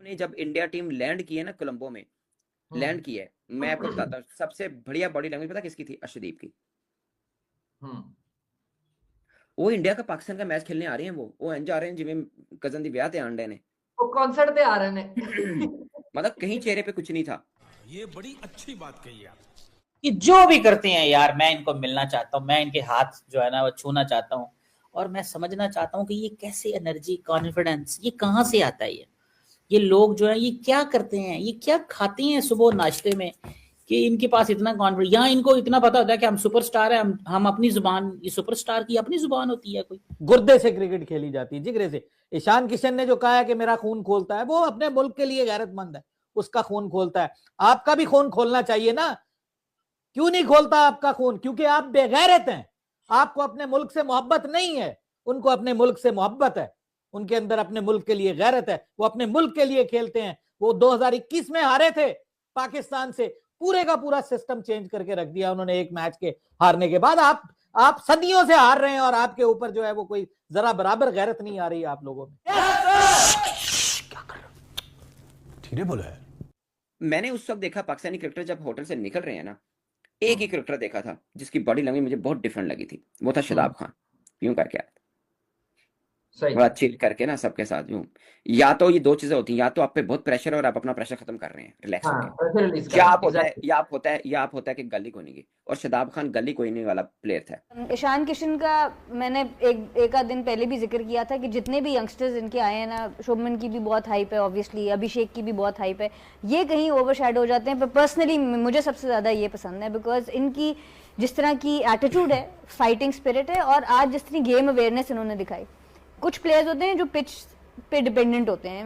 ने जब India team land की है ना कोलंबो में, लैंड हम्म। की है, मैं आपको बताता हूँ सबसे बढ़िया बॉडी लैंग्वेज पता किसकी थी? अर्शदीप की। हम्म। वो इंडिया का पाकिस्तान का मैच खेलने आ रहे हैं, वो एंज आ रहे हैं जिमें कजन दी ब्याह थे आंडे ने। वो कॉन्सर्ट पे आ रहे ने। मतलब कहीं चेहरे पे कुछ नहीं था। ये बड़ी अच्छी बात कही आप। कि जो भी करते हैं यार, मैं इनको मिलना चाहता हूँ, मैं इनके हाथ जो है ना वो छूना चाहता हूँ, और मैं समझना चाहता हूँ कि ये कैसे एनर्जी, कॉन्फिडेंस ये कहाँ से आता है। ये लोग जो है ये क्या करते हैं, ये क्या खाते हैं सुबह नाश्ते में कि इनके पास इतना कॉन्फिडेंस। यहाँ इनको इतना पता होता है कि हम सुपरस्टार है, हम अपनी जुबान, ये सुपरस्टार की अपनी जुबान होती है। कोई गुर्दे से क्रिकेट खेली जाती है, जिगरे से। ईशान किशन ने जो कहा है कि मेरा खून खोलता है, वो अपने मुल्क के लिए गैरतमंद है, उसका खून खोलता है। आपका भी खून खोलना चाहिए ना। क्यों नहीं खोलता आपका खून? क्योंकि आप बेगैरत हैं। आपको अपने मुल्क से मोहब्बत नहीं है, उनको अपने मुल्क से मोहब्बत है। उनके अंदर अपने मुल्क के लिए गैरत है, वो अपने मुल्क के लिए खेलते हैं। वो 2021 में हारे थे पाकिस्तान से, पूरे का पूरा सिस्टम चेंज करके रख दिया उन्होंने एक मैच के हारने के बाद। आप सदियों से हार रहे हैं और आपके ऊपर जो है वो कोई जरा बराबर गैरत नहीं आ रही आप लोगों में। धीरे बोला है। मैंने उस वक्त देखा पाकिस्तानी क्रिकेटर जब होटल से निकल रहे हैं ना, एक ही क्रिकेटर देखा था जिसकी बॉडी लैंग्वेज मुझे बहुत डिफरेंट लगी थी, वो था शादाब खान। यूं करके आया था, सही। बड़ा चिल करके ना सबके साथ यूं। या तो ये दो चीजें होती हैं, या तो आप पे बहुत प्रेशर है और आप अपना प्रेशर खत्म कर रहे हैं रिलैक्स हाँ, होके, प्रेशर रिलीज कर या रहे हैं, आप होता है एग्जैक्टली। या आप होता है या आप होता है कि गली कोई नहीं की। और शादाब खान गली कोई नहीं वाला प्लेयर था। ईशान किशन का मैंने एक आध दिन पहले भी जिक्र किया था कि जितने भी यंगस्टर्स इनके आए हैं ना, शुभमन की भी बहुत हाइप है, ऑब्वियसली अभिषेक की भी बहुत हाइप है, ये कहीं ओवरशैडो हो जाते हैं। पर पर्सनली मुझे सबसे ज़्यादा ये पसंद है बिकॉज इनकी जिस तरह की एटीट्यूड है, फाइटिंग स्पिरिट है, और आज जिस तरह गेम अवेयरनेस इन्होंने दिखाई। कुछ प्लेयर्स होते हैं जो पिच पे डिपेंडेंट होते हैं,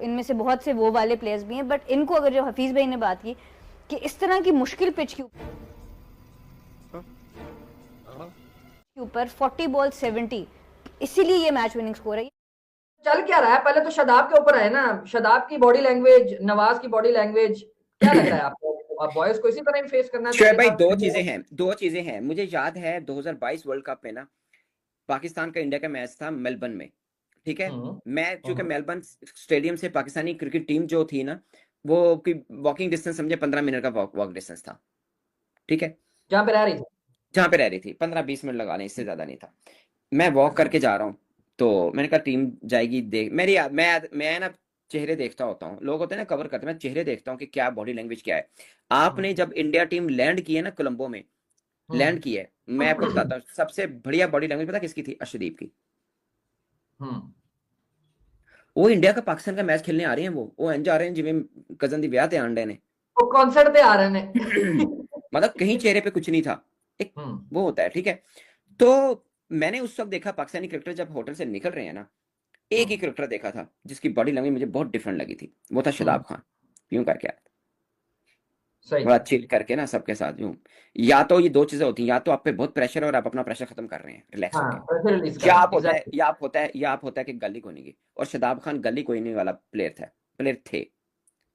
इनमें से बहुत से वो वाले प्लेयर्स भी हैं, बट इनको अगर जो हफीज़ भाई ने बात की कि इस तरह की मुश्किल पिच के ऊपर 40 बॉल 70, इसीलिए ये मैच विनिंग स्कोर है। चल क्या रहा है? पहले तो शादाब के ऊपर है ना, शादाब की बॉडी लैंग्वेज, नवाज की बॉडी लैंग्वेज, क्या लग रहा है आपको? अब बॉयज को इसी तरह ही फेस करना शोएब चाहिए भाई, था। दो चीजें हैं मुझे याद है 2022 वर्ल्ड कप में ना, पाकिस्तान का इंडिया का मैच था मेलबर्न में, ठीक है। हम्म। मैं चूंकि हम्म। मेलबर्न स्टेडियम से पाकिस्तानी क्रिकेट टीम जो थी ना, वो वॉकिंग डिस्टेंस समझे 15 मिनट का वॉक डिस्टेंस था, ठीक है। जहाँ पे रह रही थी। जहाँ पे रह रही थी 15-20 मिनट लगा लें, इससे ज्यादा नहीं था। मैं वॉक अच्छा। करके जा रहा हूँ, तो मैंने कहा टीम जाएगी देख मेरी, मैं ना चेहरे देखता होता हूँ, लोग होते हैं ना कवर करते हैं, मैं चेहरे देखता हूँ कि क्या बॉडी लैंग्वेज क्या है। आपने जब इंडिया टीम लैंड की है ना कोलंबो में, लैंड की है, मैं आपको बताता हूँ सबसे बढ़िया बॉडी लैंग्वेज पता किसकी थी? अर्शदीप की। हम्म। वो इंडिया का पाकिस्तान का मैच खेलने आ रहे हैं, वो एंज आ रहे हैं जिमें कजन दी ब्याह थे आंडे ने। वो कॉन्सर्ट पे आ रहे ने। मतलब कहीं चेहरे पे कुछ नहीं था। एक वो होता है, ठीक है। तो मैंने उस वक्त देखा पाकिस्तानी क्रिकेटर जब होटल से निकल रहे हैं ना, एक ही क्रिकेटर देखा था जिसकी बॉडी लैंग्वेज मुझे बहुत डिफरेंट लगी थी, वो था शादाब खान। यूं करके आया था, सही। बड़ा चिल करके ना सबके साथ यूं। या तो ये दो चीजें होती हैं, या तो आप पे बहुत प्रेशर है और आप अपना प्रेशर खत्म कर रहे हैं रिलैक्स हाँ, होके, प्रेशर रिलीज कर या रहे हैं, आप होता है एग्जैक्टली। या आप होता है या आप होता है कि गली कोई नहीं की। और शादाब खान गली कोई नहीं वाला प्लेयर थे,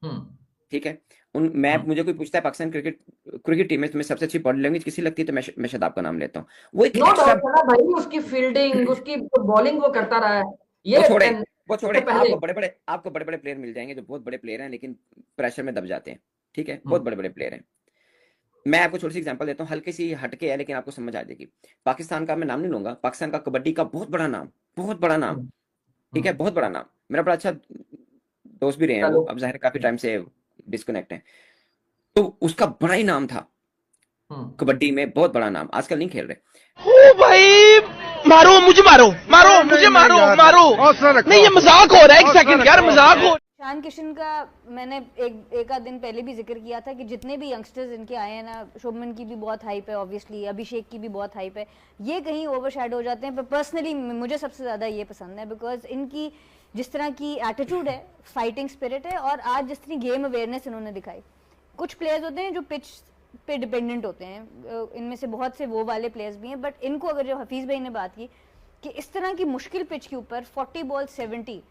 हम्म। ठीक है। मुझे कोई पूछता है पाकिस्तान क्रिकेट क्रिकेट टीम में तुम्हें सबसे अच्छी बॉडी लैंग्वेज किसी लगती है, तो मैं शादाब का नाम लेता हूँ। वो एक नो एक्स्ट्रा। डाउट है ना भाई, उसकी फील्डिंग, उसकी बॉलिंग वो करता रहा है वो ये। छोड़े वो उससे छोड़े पहले। आपको बड़े बड़े प्लेयर मिल जाएंगे जो बहुत बड़े प्लेयर हैं लेकिन प्रेशर में दब जाते हैं, ठीक है। बहुत हम्म। बड़े बड़े प्लेयर हैं। मैं आपको छोटी सी एग्जांपल देता हूँ, हल्की सी हटके है लेकिन आपको समझ आ जाएगी। पाकिस्तान का मैं नाम नहीं लूंगा, पाकिस्तान का कबड्डी का बहुत बड़ा नाम, हम्म। ठीक है, बहुत बड़ा नाम। मेरा बड़ा अच्छा दोस्त भी रहे हैं वो, चलो। अब जाहिर है काफी टाइम से डिस्कनेक्ट है। तो उसका बड़ा ही नाम था हम्म। कबड्डी में, बहुत बड़ा नाम, आजकल नहीं खेल रहे। ओ भाई, मारो मुझे, मारो मुझे, मारो नहीं, ये मजाक हो रहा है। एक सेकंड यार, मजाक हो। ईशान किशन का मैंने एक आध दिन पहले भी जिक्र किया था कि जितने भी यंगस्टर्स इनके आए हैं ना, शुभमन की भी बहुत हाइप है, ऑब्वियसली अभिषेक की भी बहुत हाइप है, ये कहीं ओवरशैडो हो जाते हैं। पर पर्सनली मुझे सबसे ज़्यादा ये पसंद है बिकॉज इनकी जिस तरह की एटीट्यूड है, फाइटिंग स्पिरिट है, और आज जिस तरह गेम अवेयरनेस इन्होंने दिखाई। कुछ प्लेयर्स होते हैं जो पिच पे डिपेंडेंट होते हैं, इनमें से बहुत से वो वाले प्लेयर्स भी हैं, बट इनको अगर जो हफीज़ भाई ने बात की कि इस तरह की मुश्किल पिच के ऊपर 40 बॉल 70,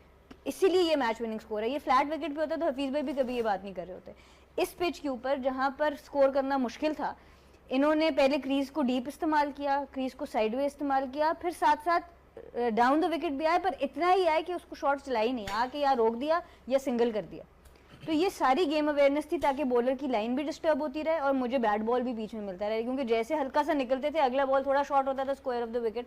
इसीलिए ये मैच विनिंग स्कोर है। ये फ्लैट विकेट पे होता तो हफीज भाई भी कभी ये बात नहीं कर रहे होते। इस पिच के ऊपर जहां पर स्कोर करना मुश्किल था, इन्होंने पहले क्रीज को डीप इस्तेमाल किया, क्रीज को साइडवे इस्तेमाल किया, फिर साथ साथ डाउन द विकेट भी आए, पर इतना ही आए कि उसको शॉट चला ही नहीं, आके या रोक दिया या सिंगल कर दिया। तो ये सारी गेम अवेयरनेस थी ताकि बॉलर की लाइन भी डिस्टर्ब होती रहे और मुझे बैट बॉल भी बीच में मिलता रहे, क्योंकि जैसे हल्का सा निकलते थे अगला बॉल थोड़ा शॉर्ट होता था, स्क्वायर ऑफ द विकेट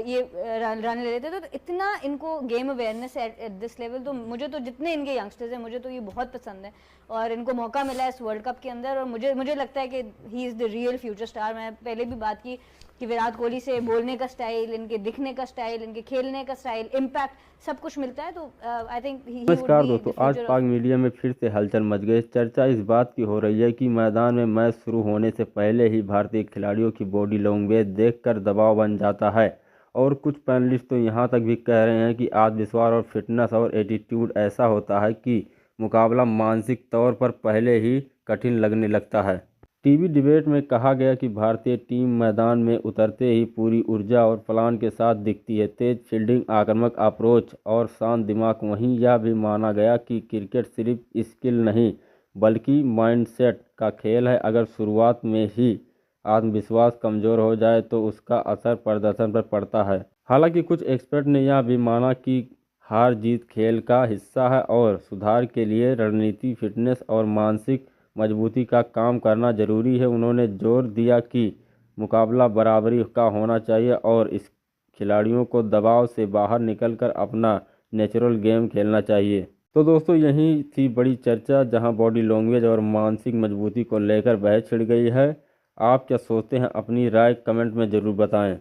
ये रन ले लेते थे। तो इतना इनको game awareness at this level, तो मुझे तो जितने इनके यंगस्टर्स हैं मुझे तो ये बहुत पसंद है और इनको मौका मिला है इस वर्ल्ड कप के अंदर और मुझे लगता है कि he is the real future star. मैं पहले भी बात की कि विराट कोहली से बोलने का स्टाइल, इनके दिखने का स्टाइल, इनके खेलने का स्टाइल, इम्पैक्ट सब कुछ मिलता है। तो आई थिंक नमस्कार दोस्तों, आज पाक मीडिया में फिर से हलचल मच गई। चर्चा इस बात की हो रही है कि मैदान में मैच शुरू होने से पहले ही भारतीय खिलाड़ियों की बॉडी लैंग्वेज देखकर दबाव बन जाता है और कुछ पैनलिस्ट तो यहाँ तक भी कह रहे हैं कि आत्मविश्वास और फिटनेस और एटीट्यूड ऐसा होता है कि मुकाबला मानसिक तौर पर पहले ही कठिन लगने लगता है। टीवी डिबेट में कहा गया कि भारतीय टीम मैदान में उतरते ही पूरी ऊर्जा और प्लान के साथ दिखती है, तेज फील्डिंग, आक्रामक अप्रोच और शांत दिमाग। वहीं यह भी माना गया कि क्रिकेट सिर्फ स्किल नहीं बल्कि माइंडसेट का खेल है। अगर शुरुआत में ही आत्मविश्वास कमज़ोर हो जाए तो उसका असर प्रदर्शन पर पड़ता है। हालांकि कुछ एक्सपर्ट ने यह भी माना कि हार जीत खेल का हिस्सा है और सुधार के लिए रणनीति, फिटनेस और मानसिक मजबूती का काम करना जरूरी है। उन्होंने जोर दिया कि मुकाबला बराबरी का होना चाहिए और इस खिलाड़ियों को दबाव से बाहर निकलकर अपना नेचुरल गेम खेलना चाहिए। तो दोस्तों, यही थी बड़ी चर्चा जहां बॉडी लैंग्वेज और मानसिक मजबूती को लेकर बहस छिड़ गई है। आप क्या सोचते हैं? अपनी राय कमेंट में ज़रूर बताएं।